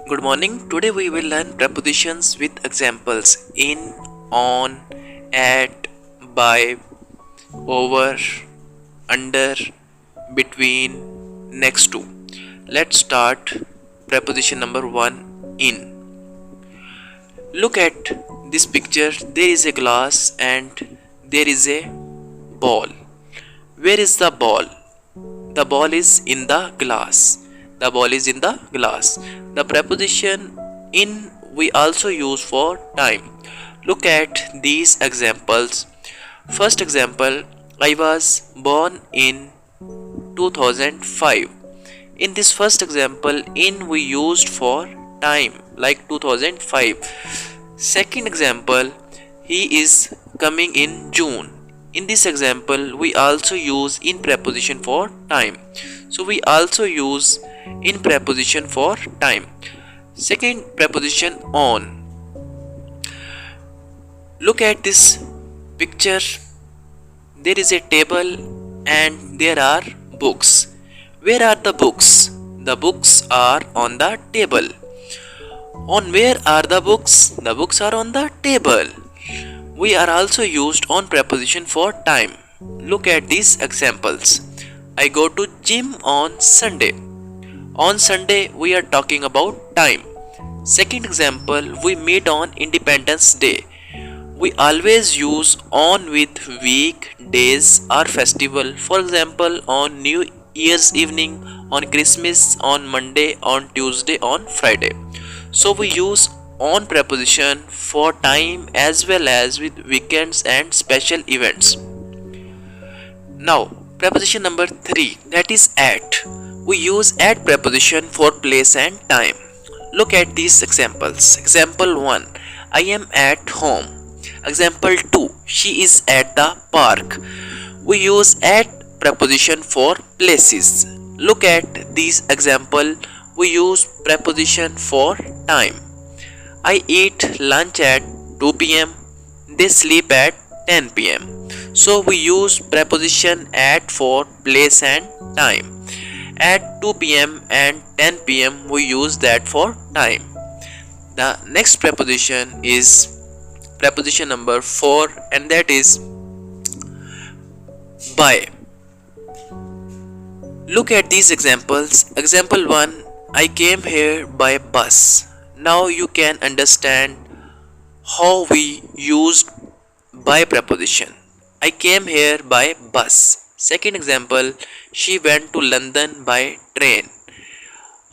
Good morning. Today we will learn prepositions with examples in, on, at, by, over, under, between, next to. Let's start preposition number 1, in. Look at this picture. There is a glass and there is a ball. Where is the ball? The ball is in the glass. The ball is in the glass. The preposition in we also use for time. Look at these examples. First example, I was born in 2005. In this first example, in we used for time like 2005. Second example, he is coming in June. In this example, we also use in preposition for time. So we also use in preposition for time. Second preposition, on. Look at this picture. There is a table and there are books. Where are the books? The books are on the table. On where are the books? The books are on the table. We are also used on preposition for time. Look at these examples. I go to gym on Sunday. On Sunday we are talking about time. Second example, we meet on Independence Day. We always use on with week, days or festival. For example, on New Year's evening, on Christmas, on Monday, on Tuesday, on Friday. So we use on preposition for time as well as with weekends and special events. Now preposition number 3, that is at. We use at preposition for place and time. Look at these examples. Example 1, I am at home. Example 2, she is at the park. We use at preposition for places. Look at these example. We use preposition for time. I eat lunch at 2 p.m. They sleep at 10 p.m. So we use preposition at for place and time. At 2 p.m. and 10 p.m. we use that for time. The next preposition is preposition number 4, and that is by. Look at these examples. Example 1, I came here by bus. Now you can understand how we used by preposition. I came here by bus. Second example, she went to London by train.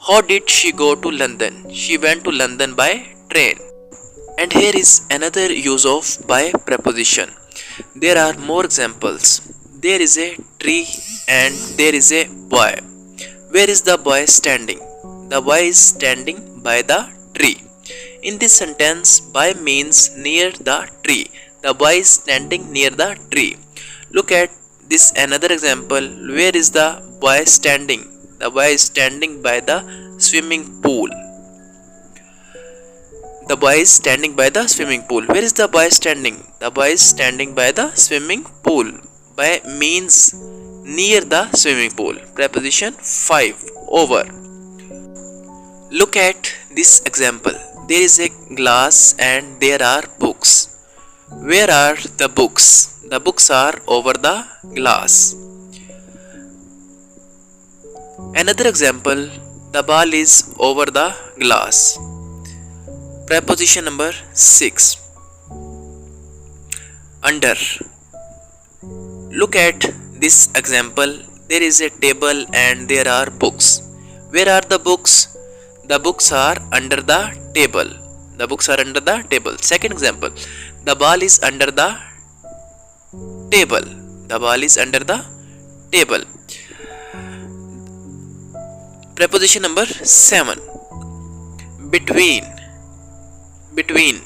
How did she go to London? She went to London by train. And here is another use of by preposition. There are more examples. There is a tree and there is a boy. Where is the boy standing? The boy is standing by the tree. In this sentence, by means near the tree. The boy is standing near the tree. Look at this another example. Where is the boy standing? The boy is standing by the swimming pool. The boy is standing by the swimming pool. Where is the boy standing? The boy is standing by the swimming pool. By means near the swimming pool. Preposition 5, over. Look at this example. There is a glass and there are books. Where are the books? The books are over the glass. Another example, the ball is over the glass. Preposition number 6, under. Look at this example. There is a table and there are books. Where are the books? The books are under the table. The books are under the table. Second example, the ball is under the table. The ball is under the table. Preposition number 7, between. Between.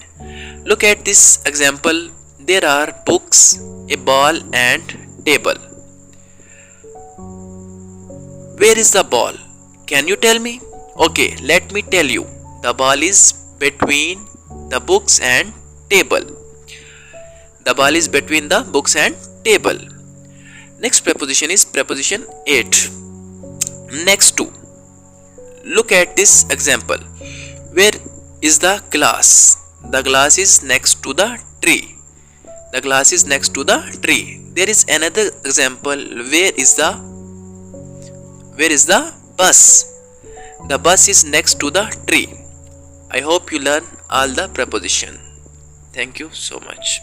Look at this example. There are books, a ball and table. Where is the ball? Can you tell me? Okay, let me tell you. The ball is between the books and table. The ball is between the books and table. Next preposition is preposition 8. Next to. Look at this example. Where is the glass? The glass is next to the tree. The glass is next to the tree. There is another example. Where is the bus? The bus is next to the tree. I hope you learn all the preposition. Thank you so much.